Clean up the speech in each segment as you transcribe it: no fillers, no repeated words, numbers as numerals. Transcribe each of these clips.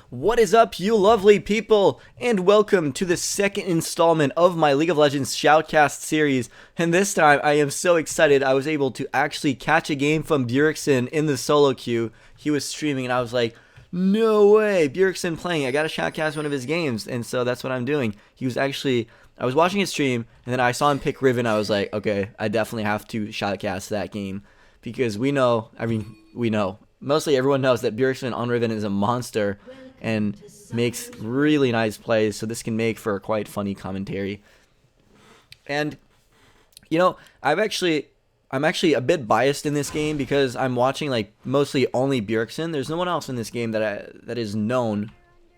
What is up, you lovely people, and welcome to the second installment of my League of Legends Shoutcast series. And this time, I am so excited I was able to actually catch a game from Bjergsen in the solo queue. He was streaming, and I was like, no way, Bjergsen playing. I gotta shoutcast one of his games, and so that's what I'm doing. I was watching his stream, and then I saw him pick Riven. I was like, okay, I definitely have to shoutcast that game. Because we know, mostly everyone knows that Bjergsen on Riven is a monster and makes really nice plays, so this can make for quite funny commentary. And I'm actually a bit biased in this game because I'm watching like mostly only Bjergsen. There's no one else in this game that is known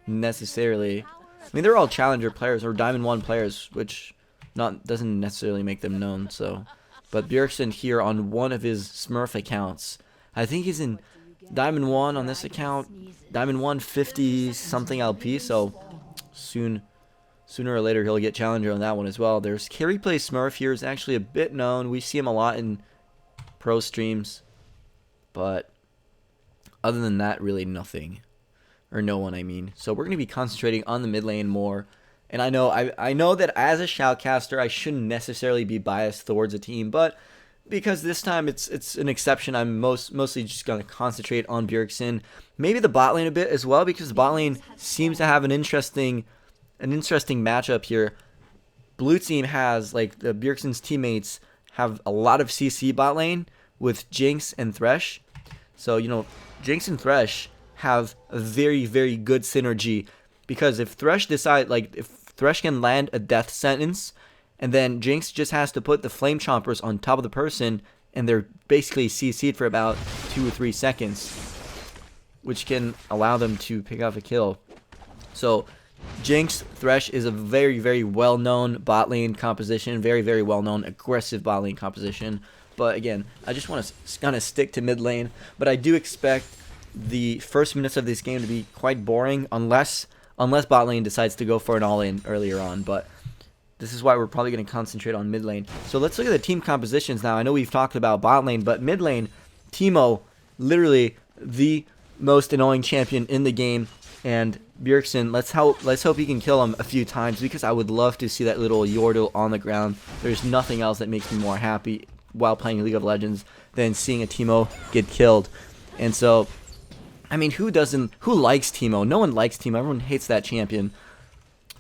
necessarily. I mean, they're all challenger players or Diamond 1 players, which doesn't necessarily make them known. So, but Bjergsen here on one of his Smurf accounts, I think he's in Diamond 1 on this account, Diamond 150 something LP, so sooner or later he'll get challenger on that one as well. There's Carry Play Smurf here, is actually a bit known. We see him a lot in pro streams, but other than that, really nothing. Or no one, I mean. So we're going to be concentrating on the mid lane more. And I know that as a shoutcaster, I shouldn't necessarily be biased towards a team, but because this time it's an exception, I'm mostly just going to concentrate on Bjergsen. Maybe the bot lane a bit as well, because the bot lane seems to have an interesting matchup here. Blue team has, like, the Bjergsen's teammates have a lot of CC bot lane with Jinx and Thresh. So, Jinx and Thresh have a very, very good synergy, because if Thresh can land a death sentence, and then Jinx just has to put the Flame Chompers on top of the person, and they're basically CC'd for about 2 or 3 seconds, which can allow them to pick up a kill. So, Jinx, Thresh is a very, very well-known bot lane composition, very, very well-known aggressive bot lane composition. But again, I just want to kind of stick to mid lane, but I do expect the first minutes of this game to be quite boring, unless bot lane decides to go for an all-in earlier on, but this is why we're probably going to concentrate on mid lane. So let's look at the team compositions now. I know we've talked about bot lane, but mid lane, Teemo, literally the most annoying champion in the game. And Bjergsen, let's hope he can kill him a few times, because I would love to see that little Yordle on the ground. There's nothing else that makes me more happy while playing League of Legends than seeing a Teemo get killed. And so, I mean, who likes Teemo? No one likes Teemo. Everyone hates that champion.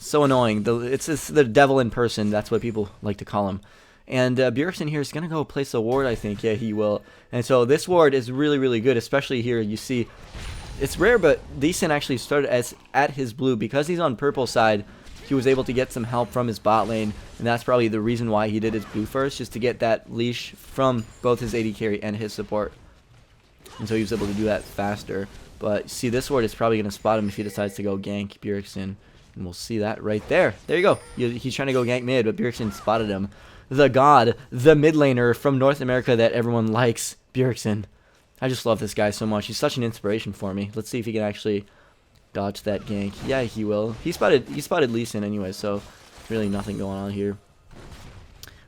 So annoying. It's the devil in person. That's what people like to call him. And Bjergsen here is going to go place a ward, I think. Yeah, he will. And so this ward is really, really good, especially here. You see, it's rare, but Decent actually started at his blue. Because he's on purple side, he was able to get some help from his bot lane. And that's probably the reason why he did his blue first, just to get that leash from both his AD carry and his support. And so he was able to do that faster. But see, this ward is probably going to spot him if he decides to go gank Bjergsen. And we'll see that right there. There you go. He's trying to go gank mid, but Bjergsen spotted him. The god, the mid laner from North America that everyone likes, Bjergsen. I just love this guy so much. He's such an inspiration for me. Let's see if he can actually dodge that gank. Yeah, he will. He spotted Lee Sin anyway, so really nothing going on here.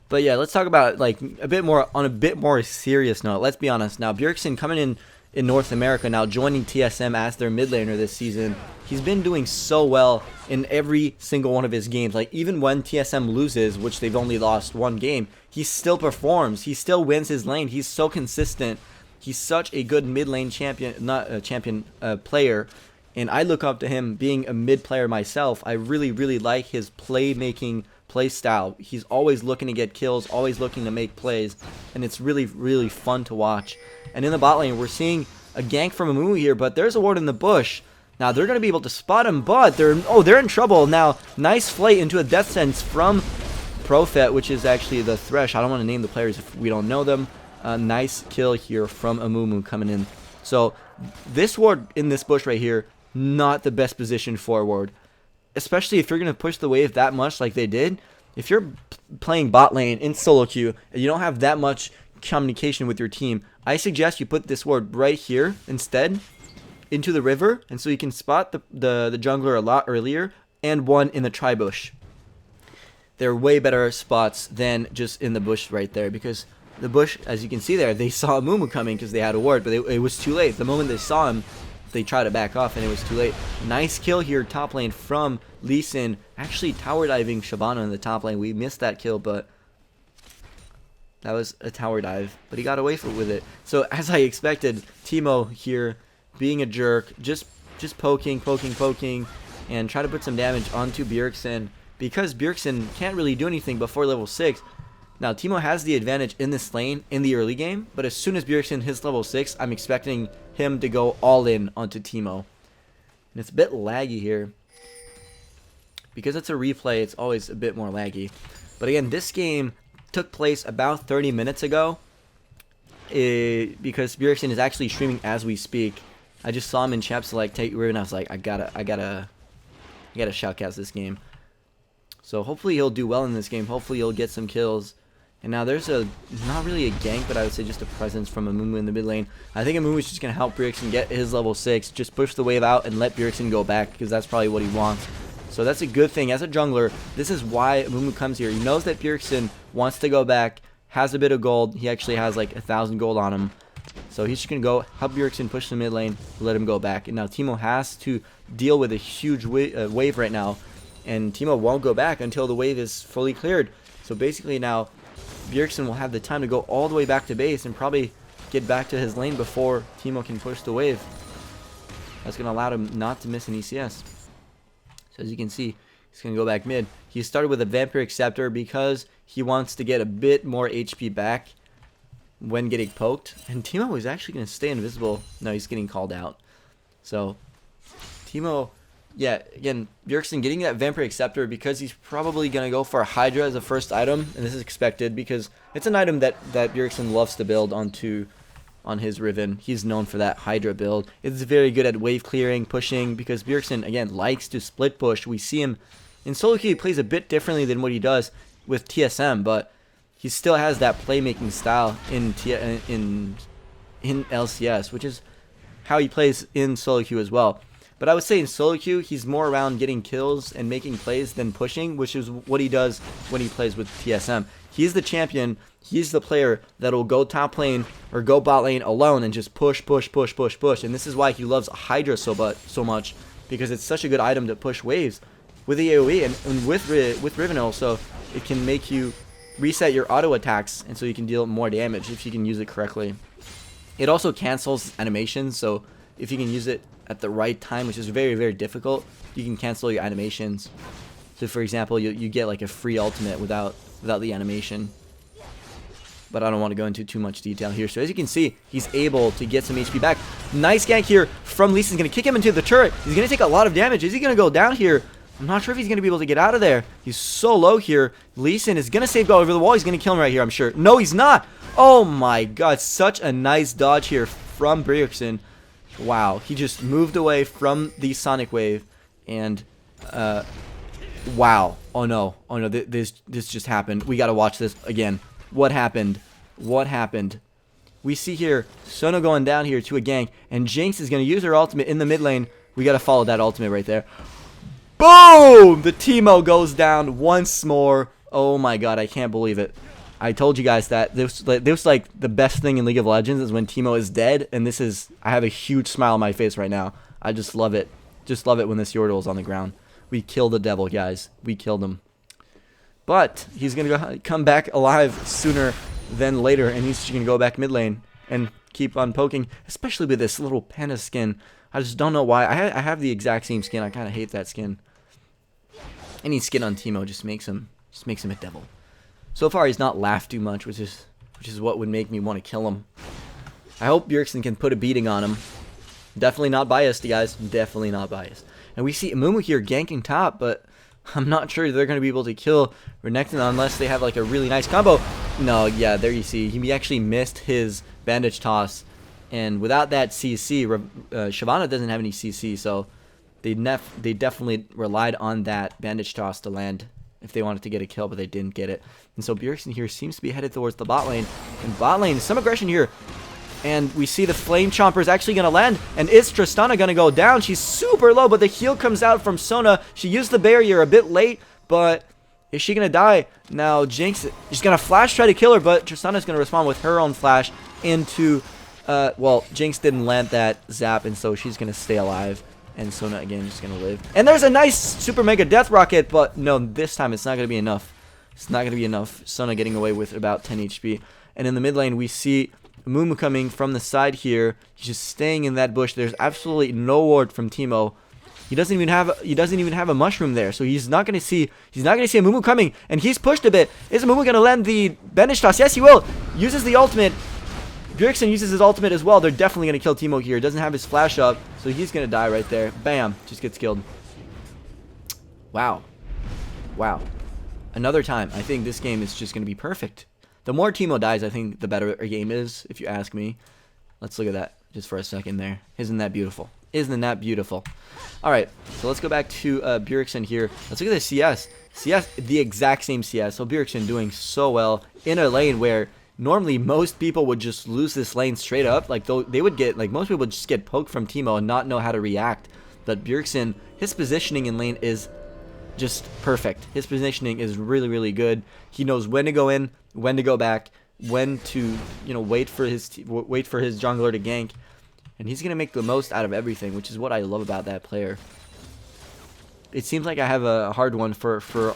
But yeah, let's talk about like a bit more serious note. Let's be honest. Now, Bjergsen coming in North America now, joining TSM as their mid laner this season. He's been doing so well in every single one of his games. Like, even when TSM loses, which they've only lost one game, he still performs. He still wins his lane. He's so consistent. He's such a good mid lane player. And I look up to him being a mid player myself. I really, really like his playmaking play style. He's always looking to get kills, always looking to make plays. And it's really, really fun to watch. And in the bot lane, we're seeing a gank from Amumu here, but there's a ward in the bush. Now, they're going to be able to spot him, but they're in trouble. Now, nice flight into a death sentence from Profet, which is actually the Thresh. I don't want to name the players if we don't know them. Nice kill here from Amumu coming in. So, this ward in this bush right here, not the best position forward. Especially if you're going to push the wave that much like they did. If you're playing bot lane in solo queue and you don't have that much communication with your team, I suggest you put this ward right here instead into the river, and so you can spot the jungler a lot earlier, and one in the tri-bush. They're way better spots than just in the bush right there, because the bush, as you can see there, they saw Amumu coming because they had a ward, but it was too late. The moment they saw him, they try to back off, and it was too late. Nice kill here, top lane from Lee Sin. Actually tower diving Shyvana in the top lane. We missed that kill, but that was a tower dive. But he got away with it. So as I expected, Teemo here being a jerk, just poking, and try to put some damage onto Bjergsen, because Bjergsen can't really do anything before level 6. Now, Teemo has the advantage in this lane in the early game, but as soon as Bjergsen hits level 6, I'm expecting him to go all in onto Teemo. And it's a bit laggy here. Because it's a replay, it's always a bit more laggy. But again, this game took place about 30 minutes ago, because Bjergsen is actually streaming as we speak. I just saw him in chat select take Riven. I was like, I gotta shoutcast this game. So hopefully he'll do well in this game. Hopefully he'll get some kills. And now there's not really a gank, but I would say just a presence from Amumu in the mid lane. I think Amumu is just going to help Bjergsen get his level 6. Just push the wave out and let Bjergsen go back, because that's probably what he wants. So that's a good thing. As a jungler, this is why Amumu comes here. He knows that Bjergsen wants to go back, has a bit of gold. He actually has like 1,000 gold on him. So he's just going to go help Bjergsen push the mid lane, let him go back. And now Teemo has to deal with a huge wave right now. And Teemo won't go back until the wave is fully cleared. So basically now Bjergsen will have the time to go all the way back to base and probably get back to his lane before Teemo can push the wave. That's going to allow him not to miss an ECS. So as you can see, he's going to go back mid. He started with a Vampiric Scepter because he wants to get a bit more HP back when getting poked. And Teemo is actually going to stay invisible. No, he's getting called out. So Teemo, yeah, again, Bjergsen getting that Vampiric Scepter because he's probably going to go for a Hydra as a first item. And this is expected because it's an item that Bjergsen loves to build on his Riven. He's known for that Hydra build. It's very good at wave clearing, pushing, because Bjergsen, again, likes to split push. We see him in solo queue, he plays a bit differently than what he does with TSM, but he still has that playmaking style in LCS, which is how he plays in solo queue as well. But I would say in solo queue, he's more around getting kills and making plays than pushing, which is what he does when he plays with TSM. He's the champion. He's the player that will go top lane or go bot lane alone and just push. And this is why he loves Hydra so much, because it's such a good item to push waves with the AoE, and with Riven also, it can make you reset your auto attacks, and so you can deal more damage if you can use it correctly. It also cancels animations, so if you can use it at the right time, which is very, very difficult, you can cancel your animations. So for example, you get like a free ultimate without the animation. But I don't want to go into too much detail here. So as you can see, he's able to get some HP back. Nice gank here from Lee Sin. He's going to kick him into the turret. He's going to take a lot of damage. Is he going to go down here? I'm not sure if he's going to be able to get out of there. He's so low here. Lee Sin is going to save God over the wall. He's going to kill him right here, I'm sure. No, he's not. Oh my god. Such a nice dodge here from Bjergsen. Wow. He just moved away from the Sonic Wave. And, wow. Oh no. Oh no. This just happened. We got to watch this again. What happened? What happened? We see here Sona going down here to a gank, and Jinx is going to use her ultimate in the mid lane. We got to follow that ultimate right there. Boom! The Teemo goes down once more. Oh my god, I can't believe it. I told you guys that this was like the best thing in League of Legends is when Teemo is dead, and this is, I have a huge smile on my face right now. I just love it. Just love it when this Yordle is on the ground. We killed the devil, guys. We killed him. But he's going to come back alive sooner than later, and he's going to go back mid lane and keep on poking, especially with this little panda skin. I just don't know why. I have the exact same skin. I kind of hate that skin. Any skin on Teemo just makes him a devil. So far, he's not laughed too much, which is what would make me want to kill him. I hope Bjergsen can put a beating on him. Definitely not biased, guys. Definitely not biased. And we see Amumu here ganking top, but I'm not sure they're going to be able to kill Renekton unless they have like a really nice combo. No, yeah, there you see. He actually missed his bandage toss. And without that CC, Shyvana doesn't have any CC, so they definitely relied on that bandage toss to land if they wanted to get a kill, but they didn't get it. And so Bjergsen here seems to be headed towards the bot lane. And bot lane, some aggression here. And we see the Flame Chomper is actually going to land. And is Tristana going to go down? She's super low, but the heal comes out from Sona. She used the barrier a bit late, but is she going to die? Now Jinx is going to flash try to kill her, but Tristana is going to respond with her own flash into Well, Jinx didn't land that zap, and so she's gonna stay alive. And Sona again just gonna live. And there's a nice super mega death rocket, but no, this time it's not gonna be enough. It's not gonna be enough. Sona getting away with about 10 HP. And in the mid lane, we see Mumu coming from the side here. He's just staying in that bush. There's absolutely no ward from Teemo. He doesn't even have a mushroom there, so he's not gonna see a Mumu coming. And he's pushed a bit. Is Mumu gonna land the bandage toss? Yes, he will. Uses the ultimate. Bjergsen uses his ultimate as well. They're definitely gonna kill Teemo here. Doesn't have his flash up, so he's gonna die right there. Bam, just gets killed. Wow, wow. Another time. I think this game is just gonna be perfect. The more Teemo dies, I think the better a game is, if you ask me. Let's look at that just for a second there. Isn't that beautiful? Isn't that beautiful? Alright, so let's go back to Bjergsen here. Let's look at the CS. CS, the exact same CS. So Bjergsen doing so well in a lane where normally most people would just lose this lane straight up. Like, they would get, like, most people would just get poked from Teemo and not know how to react. But Bjergsen, his positioning in lane is just perfect. His positioning is really, really good. He knows when to go in, when to go back, when to, you know, wait for his jungler to gank, and he's gonna make the most out of everything, which is what I love about that player. It seems like I have a hard one for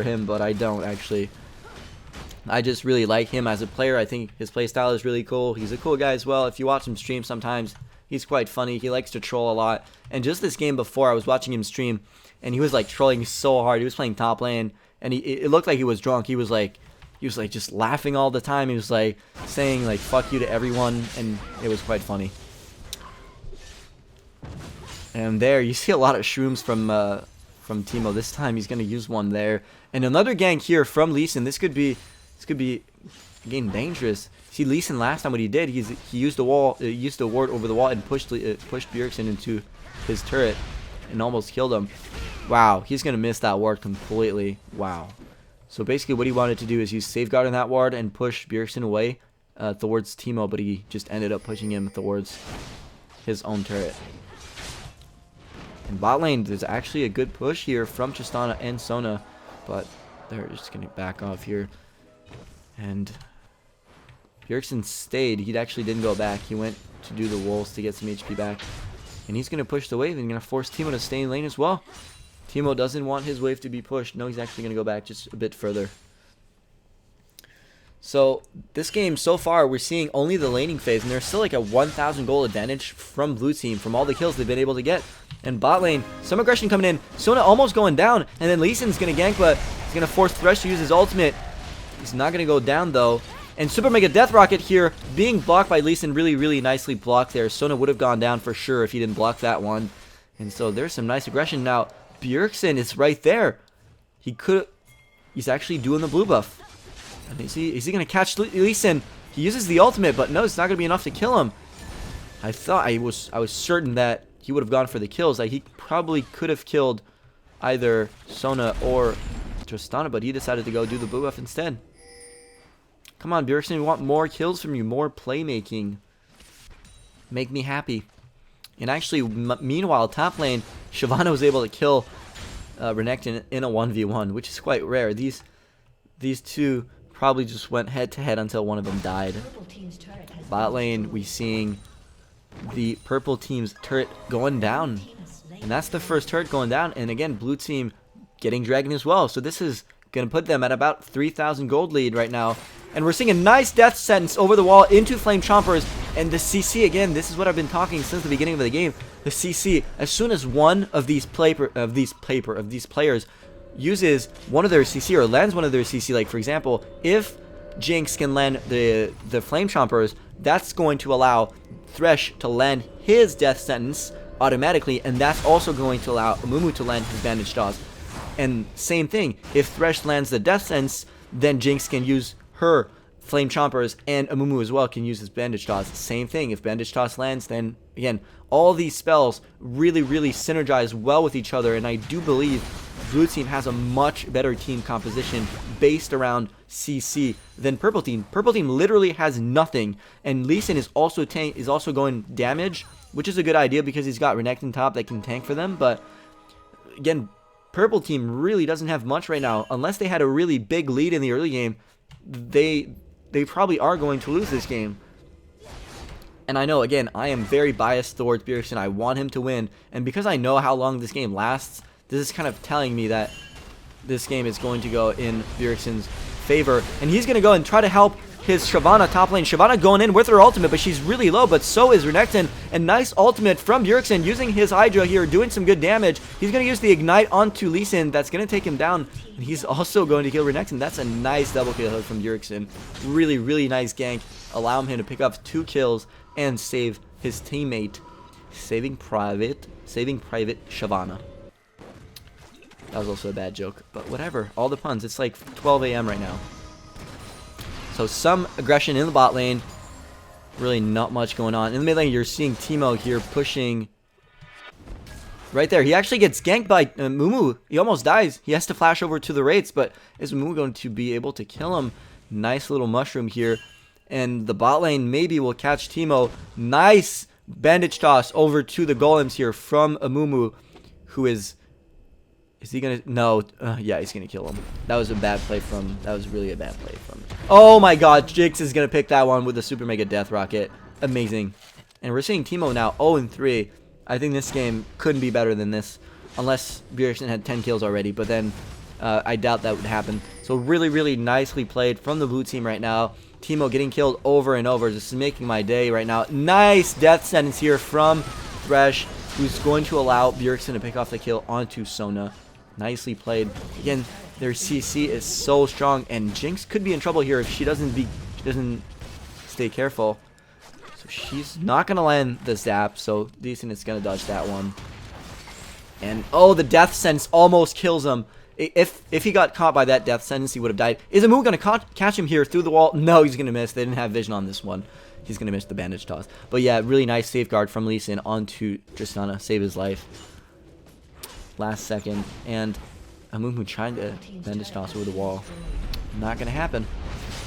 him, but I don't actually. I just really like him as a player. I think his playstyle is really cool. He's a cool guy as well. If you watch him stream sometimes, he's quite funny. He likes to troll a lot. And just this game before, I was watching him stream, and he was like trolling so hard. He was playing top lane, and it looked like he was drunk. He was like just laughing all the time. He was like saying like "fuck you" to everyone, and it was quite funny. And there you see a lot of shrooms from Teemo. This time he's gonna use one there, and another gank here from Lee Sin. This could be again dangerous. See, Lee Sin last time what he did, he used the ward over the wall and pushed Bjergsen into his turret and almost killed him. Wow, he's gonna miss that ward completely. Wow. So basically what he wanted to do is use safeguard on that ward and push Bjergsen away towards Teemo, but he just ended up pushing him towards his own turret. In bot lane, there's actually a good push here from Tristana and Sona, but they're just gonna back off here. And Bjergsen stayed. He actually didn't go back. He went to do the wolves to get some HP back. And he's gonna push the wave and gonna force Teemo to stay in lane as well. Teemo doesn't want his wave to be pushed. No, he's actually gonna go back just a bit further. So this game so far, we're seeing only the laning phase, and there's still like a 1,000 gold advantage from blue team from all the kills they've been able to get. And bot lane, some aggression coming in. Sona almost going down, and then Lee Sin's gonna gank, but he's gonna force Thresh to use his ultimate. He's not gonna go down though. And super mega death rocket here being blocked by Lee Sin, really, really nicely blocked there. Sona would have gone down for sure if he didn't block that one. And so there's some nice aggression now. Bjergsen is right there. He's actually doing the blue buff. And is he gonna catch Lee Sin? He uses the ultimate, but no, it's not gonna be enough to kill him. I was certain that he would have gone for the kills. Like, he probably could have killed either Sona or Tristana, but he decided to go do the blue buff instead. Come on, Bjergsen, we want more kills from you, more playmaking. Make me happy. And actually, meanwhile, top lane, Shyvana was able to kill Renekton in a 1v1, which is quite rare. These two probably just went head to head until one of them died. Bot lane, we seeing the purple team's turret going down, and that's the first turret going down. And again, blue team getting dragon as well, so this is gonna put them at about 3,000 gold lead right now. And we're seeing a nice death sentence over the wall into flame chompers, and the CC again. This is what I've been talking since the beginning of the game. The CC, as soon as one of these players uses one of their CC or lands one of their CC, like for example, if Jinx can land the flame chompers, that's going to allow Thresh to land his death sentence automatically, and that's also going to allow Mumu to land his bandage toss. And same thing, if Thresh lands the death sentence, then Jinx can use her flame chompers, and Mumu as well can use his bandage toss. Same thing, if bandage toss lands, then again, all these spells really, really synergize well with each other, and I do believe blue team has a much better team composition based around CC than purple team. Purple team literally has nothing, and Lee Sin is also going damage, which is a good idea because he's got Renekton top that can tank for them. But again, purple team really doesn't have much right now. Unless they had a really big lead in the early game, they probably are going to lose this game. And I know, again, I am very biased towards Bjergsen. I want him to win. And because I know how long this game lasts, this is kind of telling me that this game is going to go in Bjergsen's favor. And he's going to go and try to help his Shyvana top lane. Shyvana going in with her ultimate, but she's really low, but so is Renekton. And nice ultimate from Bjergsen using his Hydra here, doing some good damage. He's going to use the Ignite onto Lee Sin. That's going to take him down. And he's also going to kill Renekton. That's a nice double kill from Bjergsen. Really, really nice gank. Allow him to pick up 2 kills and save his teammate. Saving Private Shyvana. That was also a bad joke, but whatever. All the puns. It's like 12 a.m. right now. So some aggression in the bot lane. Really not much going on. In the mid lane, you're seeing Teemo here pushing right there. He actually gets ganked by Mumu. He almost dies. He has to flash over to the Wraiths, but is Mumu going to be able to kill him? Nice little mushroom here. And the bot lane maybe will catch Teemo. Nice bandage toss over to the golems here from Mumu, who is he gonna? No, yeah, he's gonna kill him. That was a bad play from. That was really a bad play from. Oh my God, Jinx is gonna pick that one with the super mega death rocket. Amazing. And we're seeing Teemo now 0-3. I think this game couldn't be better than this, unless Bjergsen had 10 kills already. But then I doubt that would happen. So really, really nicely played from the blue team right now. Teemo getting killed over and over. This is making my day right now. Nice death sentence here from Thresh, who's going to allow Bjergsen to pick off the kill onto Sona. Nicely played. Again, their CC is so strong, and Jinx could be in trouble here if she doesn't stay careful. So she's not gonna land the zap. So Decent is gonna dodge that one. And oh, the death sentence almost kills him. If he got caught by that death sentence, he would have died. Is Amu gonna catch him here through the wall? No, he's gonna miss. They didn't have vision on this one. He's gonna miss the bandage toss. But yeah, really nice safeguard from Lee Sin onto Tristana, save his life. Last second, and Amumu trying to bandage toss over the wall. Not gonna happen.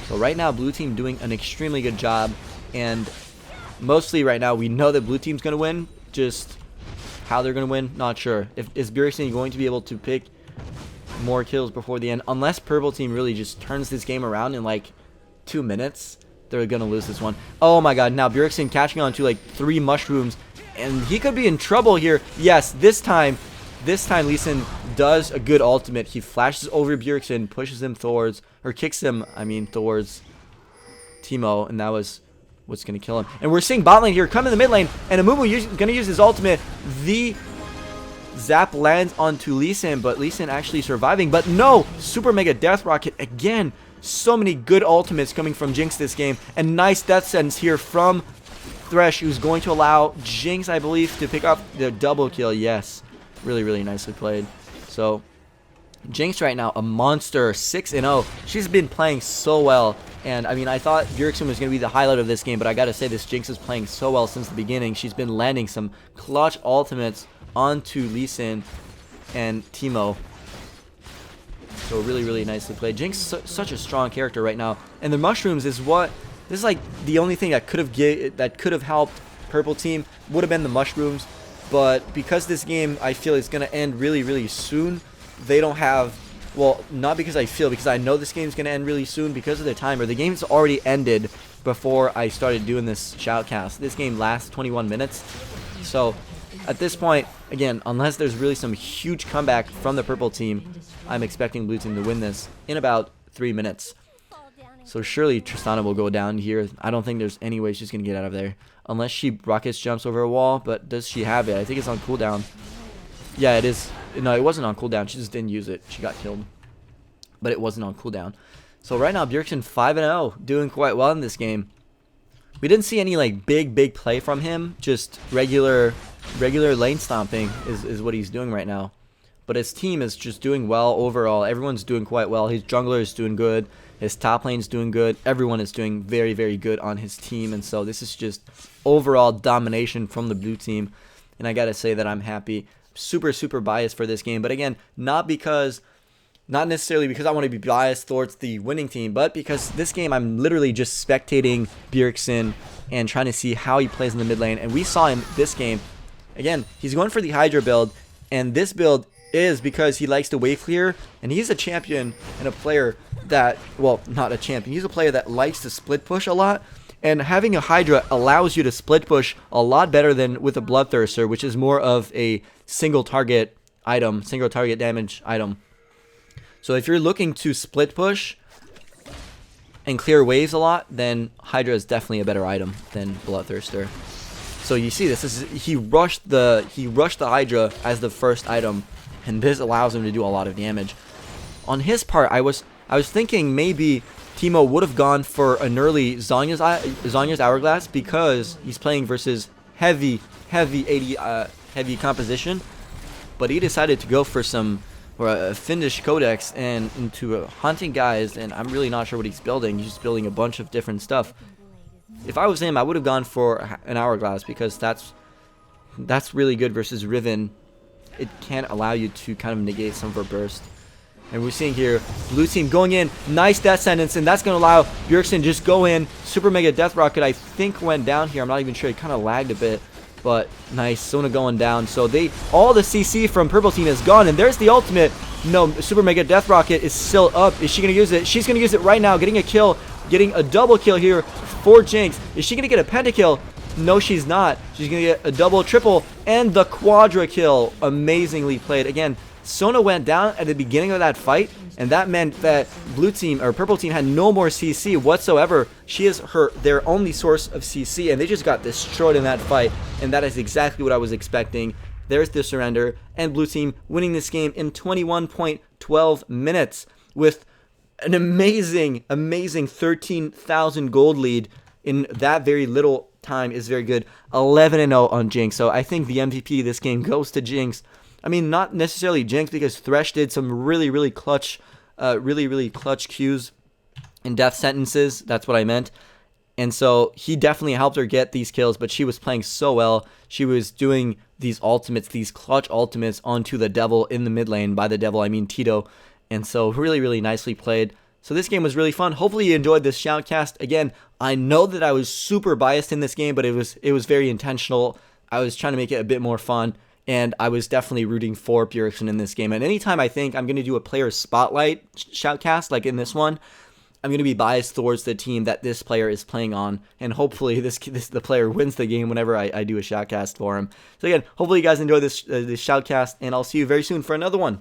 So right now, blue team doing an extremely good job, and mostly right now we know that blue team's gonna win. Just how they're gonna win, not sure. Is Bjergsen going to be able to pick more kills before the end? Unless purple team really just turns this game around in like 2 minutes, they're gonna lose this one. Oh my God! Now Bjergsen catching on to like 3 mushrooms, and he could be in trouble here. Yes, this time Lee Sin does a good ultimate. He flashes over Bjergsen, pushes him towards, or kicks him, towards Teemo, and that was what's going to kill him. And we're seeing bot lane here come in the mid lane, and Amumu going to use his ultimate. The zap lands onto Lee Sin, but Lee Sin actually surviving. But no, super mega death rocket again. So many good ultimates coming from Jinx this game, and nice death sentence here from Thresh, who's going to allow Jinx, I believe, to pick up the double kill. Yes. Really, really nicely played. So, Jinx right now, a monster, 6-0. She's been playing so well. And, I thought Bjergsen was going to be the highlight of this game, but I got to say, this Jinx is playing so well since the beginning. She's been landing some clutch ultimates onto Lee Sin and Teemo. So, really, really nicely played. Jinx is such a strong character right now. And the mushrooms is what... This is like the only thing that could have helped purple team. Would have been the mushrooms. But because this game, I feel, is going to end really, really soon, they don't have... Well, not because I feel, because I know this game is going to end really soon because of the timer. The game's already ended before I started doing this shoutcast. This game lasts 21 minutes. So, at this point, again, unless there's really some huge comeback from the purple team, I'm expecting blue team to win this in about 3 minutes. So surely Tristana will go down here. I don't think there's any way she's going to get out of there. Unless she rockets jumps over a wall. But does she have it? I think it's on cooldown. Yeah, it is. No, it wasn't on cooldown. She just didn't use it. She got killed. But it wasn't on cooldown. So right now, Bjergsen 5-0. Doing quite well in this game. We didn't see any like big play from him. Just regular lane stomping is what he's doing right now. But his team is just doing well overall. Everyone's doing quite well. His jungler is doing good. His top lane's doing good. Everyone is doing very, very good on his team. And so this is just overall domination from the blue team. And I got to say that I'm happy. Super, super biased for this game. But again, not necessarily because I want to be biased towards the winning team, but because this game I'm literally just spectating Bjergsen and trying to see how he plays in the mid lane. And we saw him this game. Again, he's going for the Hydra build. And this build is because he likes to wave clear. And he's a champion and a player that, well, not a champion. He's a player that likes to split push a lot. And having a Hydra allows you to split push a lot better than with a Bloodthirster, which is more of a single target item, single target damage item. So if you're looking to split push and clear waves a lot, then Hydra is definitely a better item than Bloodthirster. So you see this is he rushed the Hydra as the first item, and this allows him to do a lot of damage. On his part, I was thinking maybe Teemo would have gone for an early Zhonya's Hourglass because he's playing versus heavy 80 heavy composition, but he decided to go for a Finnish Codex and into hunting guys, and I'm really not sure what he's building. He's just building a bunch of different stuff. If I was him, I would have gone for an Hourglass because that's really good versus Riven. It can't allow you to kind of negate some of her burst. And we're seeing here, blue team going in, nice death sentence, and that's going to allow Bjergsen just go in. Super Mega Death Rocket, I think, went down here. I'm not even sure. It kind of lagged a bit, but nice. Sona going down. So all the CC from purple team is gone, and there's the ultimate. No, Super Mega Death Rocket is still up. Is she going to use it? She's going to use it right now, getting a kill, getting a double kill here for Jinx. Is she going to get a pentakill? No, she's not. She's going to get a double, triple, and the quadra kill. Amazingly played. Again, Sona went down at the beginning of that fight, and that meant that blue team or purple team had no more CC whatsoever. She is their only source of CC, and they just got destroyed in that fight, and that is exactly what I was expecting. There's the surrender, and blue team winning this game in 21.12 minutes with an amazing 13,000 gold lead in that very little time is very good. 11-0 on Jinx, so I think the MVP this game goes to Jinx. I mean, not necessarily Jinx, because Thresh did some really clutch Qs and death sentences. That's what I meant. And so he definitely helped her get these kills, but she was playing so well. She was doing these ultimates, these clutch ultimates onto the devil in the mid lane. By the devil, I mean Tito. And so really nicely played. So this game was really fun. Hopefully you enjoyed this shoutcast. Again, I know that I was super biased in this game, but it was very intentional. I was trying to make it a bit more fun. And I was definitely rooting for Bjergsen in this game. And anytime I think I'm going to do a player spotlight shoutcast, like in this one, I'm going to be biased towards the team that this player is playing on. And hopefully the player wins the game whenever I do a shoutcast for him. So again, hopefully you guys enjoy this shoutcast, and I'll see you very soon for another one.